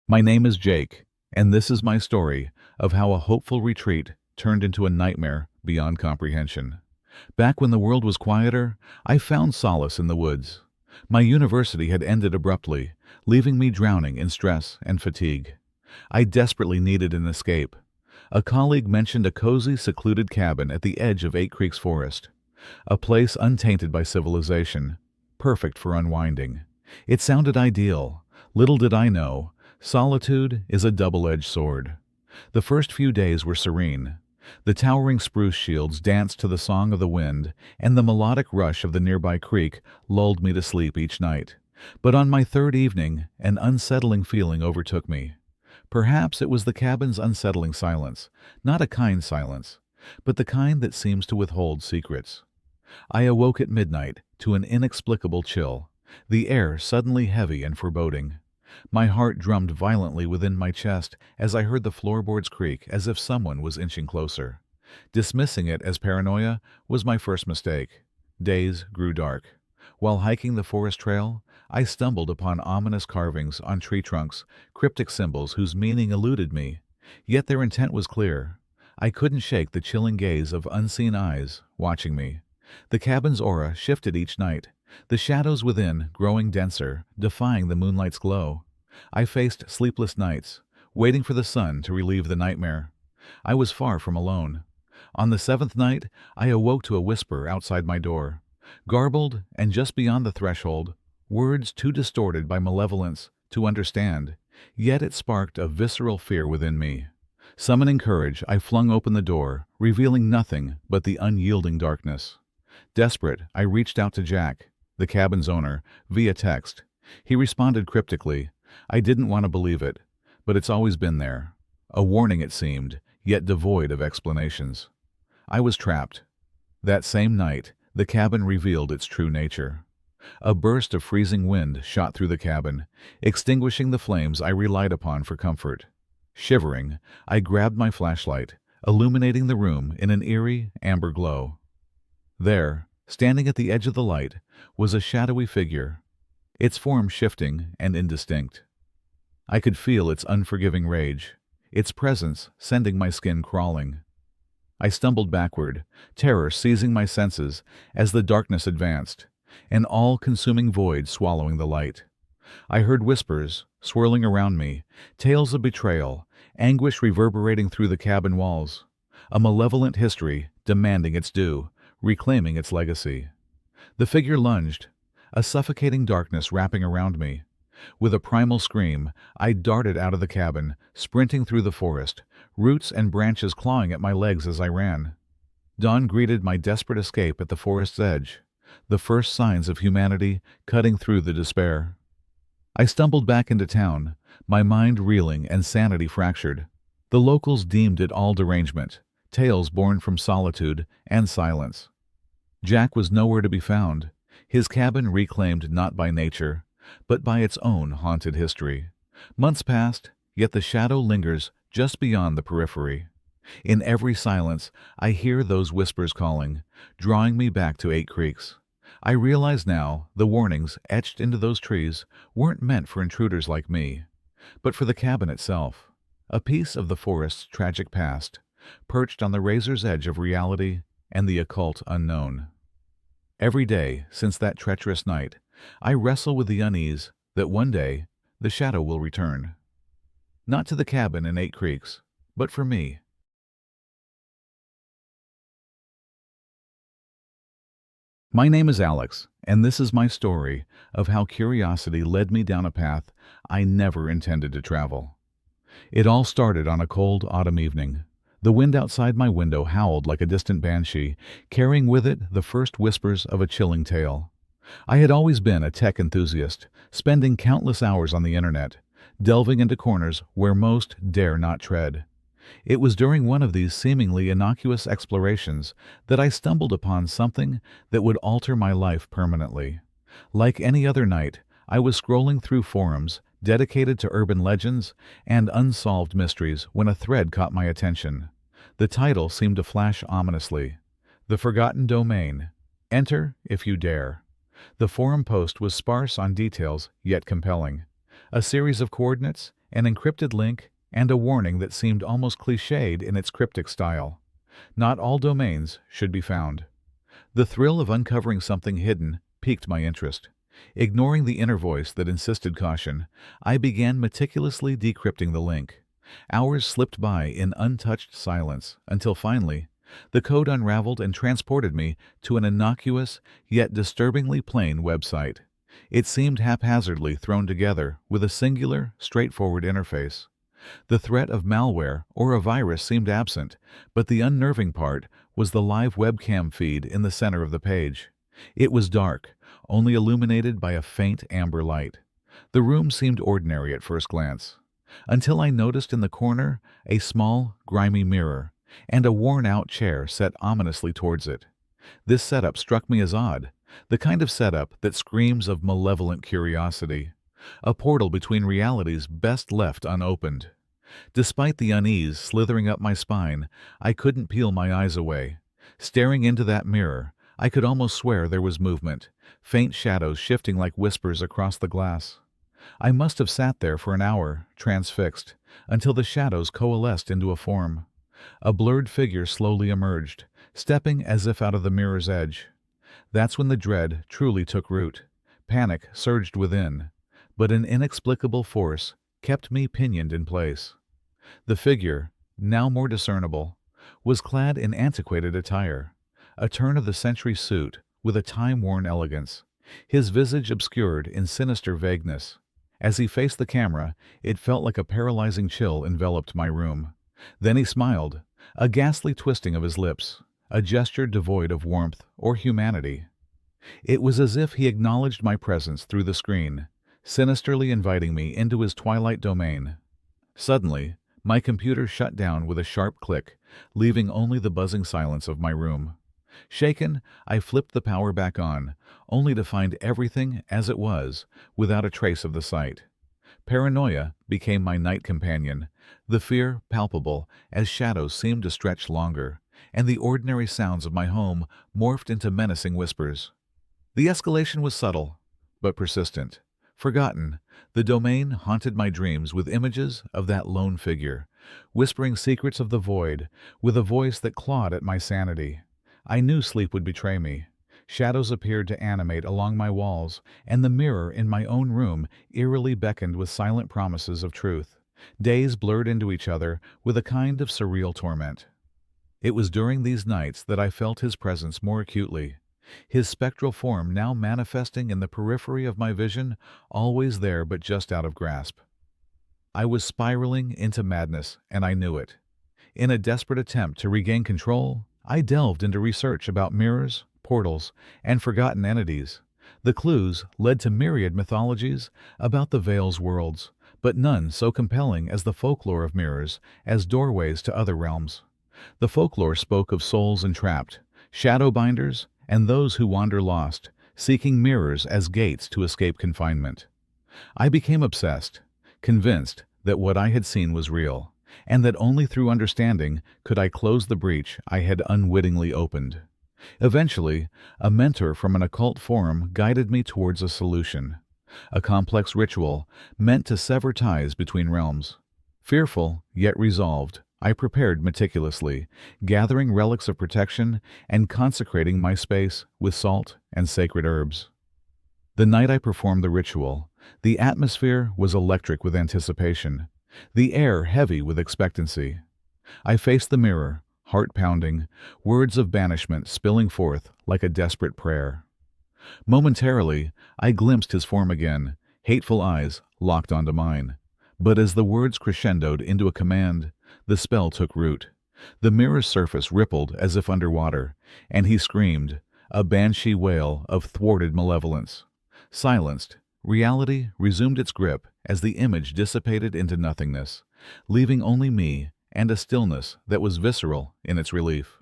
My name is Jake, and this is my story of how a hopeful retreat turned into a nightmare beyond comprehension. Back when the world was quieter, I found solace in the woods. My university had ended abruptly, leaving me drowning in stress and fatigue. I desperately needed an escape. A colleague mentioned a cozy, secluded cabin at the edge of Eight Creeks Forest, a place untainted by civilization, perfect for unwinding. It sounded ideal. Little did I know, solitude is a double-edged sword. The first few days were serene. The towering spruce shields danced to the song of the wind, and the melodic rush of the nearby creek lulled me to sleep each night. But on my third evening, an unsettling feeling overtook me. Perhaps it was the cabin's unsettling silence, not a kind silence, but the kind that seems to withhold secrets. I awoke at midnight to an inexplicable chill, the air suddenly heavy and foreboding. My heart drummed violently within my chest as I heard the floorboards creak as if someone was inching closer. Dismissing it as paranoia was my first mistake. Days grew dark. While hiking the forest trail, I stumbled upon ominous carvings on tree trunks, cryptic symbols whose meaning eluded me. Yet their intent was clear. I couldn't shake the chilling gaze of unseen eyes watching me. The cabin's aura shifted each night, the shadows within growing denser, defying the moonlight's glow. I faced sleepless nights, waiting for the sun to relieve the nightmare. I was far from alone. On the seventh night, I awoke to a whisper outside my door. Garbled and just beyond the threshold, words too distorted by malevolence to understand, yet it sparked a visceral fear within me. Summoning courage, I flung open the door, revealing nothing but the unyielding darkness. Desperate, I reached out to Jack, the cabin's owner, via text. He responded cryptically. I didn't want to believe it, but it's always been there. A warning it seemed, yet devoid of explanations. I was trapped. That same night, the cabin revealed its true nature. A burst of freezing wind shot through the cabin, extinguishing the flames I relied upon for comfort. Shivering, I grabbed my flashlight, illuminating the room in an eerie, amber glow. There, standing at the edge of the light, was a shadowy figure, its form shifting and indistinct. I could feel its unforgiving rage, its presence sending my skin crawling. I stumbled backward, terror seizing my senses as the darkness advanced, an all-consuming void swallowing the light. I heard whispers swirling around me, tales of betrayal, anguish reverberating through the cabin walls, a malevolent history demanding its due, reclaiming its legacy. The figure lunged, a suffocating darkness wrapping around me. With a primal scream, I darted out of the cabin, sprinting through the forest, roots and branches clawing at my legs as I ran. Dawn greeted my desperate escape at the forest's edge, the first signs of humanity cutting through the despair. I stumbled back into town, my mind reeling and sanity fractured. The locals deemed it all derangement, tales born from solitude and silence. Jack was nowhere to be found, his cabin reclaimed not by nature, but by its own haunted history. Months passed, yet the shadow lingers just beyond the periphery. In every silence, I hear those whispers calling, drawing me back to Eight Creeks. I realize now the warnings etched into those trees weren't meant for intruders like me, but for the cabin itself, a piece of the forest's tragic past, perched on the razor's edge of reality and the occult unknown. Every day since that treacherous night, I wrestle with the unease that one day the shadow will return. Not to the cabin in Eight Creeks, but for me. My name is Alex, and this is my story of how curiosity led me down a path I never intended to travel. It all started on a cold autumn evening. The wind outside my window howled like a distant banshee, carrying with it the first whispers of a chilling tale. I had always been a tech enthusiast, spending countless hours on the internet, delving into corners where most dare not tread. It was during one of these seemingly innocuous explorations that I stumbled upon something that would alter my life permanently. Like any other night, I was scrolling through forums dedicated to urban legends and unsolved mysteries when a thread caught my attention. The title seemed to flash ominously. The Forgotten Domain. Enter if you dare. The forum post was sparse on details, yet compelling. A series of coordinates, an encrypted link, and a warning that seemed almost cliched in its cryptic style. Not all domains should be found. The thrill of uncovering something hidden piqued my interest. Ignoring the inner voice that insisted caution, I began meticulously decrypting the link. Hours slipped by in untouched silence until finally, the code unraveled and transported me to an innocuous yet disturbingly plain website. It seemed haphazardly thrown together with a singular, straightforward interface. The threat of malware or a virus seemed absent, but the unnerving part was the live webcam feed in the center of the page. It was dark, only illuminated by a faint amber light. The room seemed ordinary at first glance, until I noticed in the corner a small, grimy mirror and a worn-out chair set ominously towards it. This setup struck me as odd, the kind of setup that screams of malevolent curiosity, a portal between realities best left unopened. Despite the unease slithering up my spine, I couldn't peel my eyes away. Staring into that mirror, I could almost swear there was movement, faint shadows shifting like whispers across the glass. I must have sat there for an hour, transfixed, until the shadows coalesced into a form. A blurred figure slowly emerged, stepping as if out of the mirror's edge. That's when the dread truly took root. Panic surged within, but an inexplicable force kept me pinioned in place. The figure, now more discernible, was clad in antiquated attire, a turn-of-the-century suit with a time-worn elegance, his visage obscured in sinister vagueness. As he faced the camera, it felt like a paralyzing chill enveloped my room. Then he smiled, a ghastly twisting of his lips, a gesture devoid of warmth or humanity. It was as if he acknowledged my presence through the screen, sinisterly inviting me into his twilight domain. Suddenly, my computer shut down with a sharp click, leaving only the buzzing silence of my room. Shaken, I flipped the power back on, only to find everything as it was, without a trace of the site. Paranoia became my night companion, the fear palpable as shadows seemed to stretch longer, and the ordinary sounds of my home morphed into menacing whispers. The escalation was subtle, but persistent. Forgotten, the domain haunted my dreams with images of that lone figure, whispering secrets of the void, with a voice that clawed at my sanity. I knew sleep would betray me. Shadows appeared to animate along my walls, and the mirror in my own room eerily beckoned with silent promises of truth. Days blurred into each other with a kind of surreal torment. It was during these nights that I felt his presence more acutely, his spectral form now manifesting in the periphery of my vision, always there but just out of grasp. I was spiraling into madness, and I knew it. In a desperate attempt to regain control, I delved into research about mirrors, portals, and forgotten entities. The clues led to myriad mythologies about the Veil's worlds, but none so compelling as the folklore of mirrors as doorways to other realms. The folklore spoke of souls entrapped, shadow binders, and those who wander lost, seeking mirrors as gates to escape confinement. I became obsessed, convinced that what I had seen was real, and that only through understanding could I close the breach I had unwittingly opened. Eventually, a mentor from an occult forum guided me towards a solution, a complex ritual meant to sever ties between realms. Fearful, yet resolved, I prepared meticulously, gathering relics of protection and consecrating my space with salt and sacred herbs. The night I performed the ritual, the atmosphere was electric with anticipation, the air heavy with expectancy. I faced the mirror, heart pounding, words of banishment spilling forth like a desperate prayer. Momentarily, I glimpsed his form again, hateful eyes locked onto mine. But as the words crescendoed into a command, the spell took root. The mirror's surface rippled as if underwater, and he screamed, a banshee wail of thwarted malevolence. Silenced, reality resumed its grip as the image dissipated into nothingness, leaving only me and a stillness that was visceral in its relief.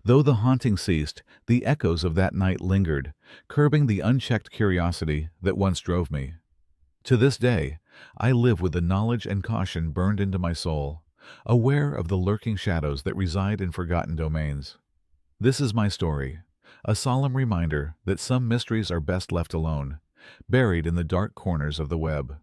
Though the haunting ceased, the echoes of that night lingered, curbing the unchecked curiosity that once drove me. To this day, I live with the knowledge and caution burned into my soul, aware of the lurking shadows that reside in forgotten domains. This is my story, a solemn reminder that some mysteries are best left alone, buried in the dark corners of the web.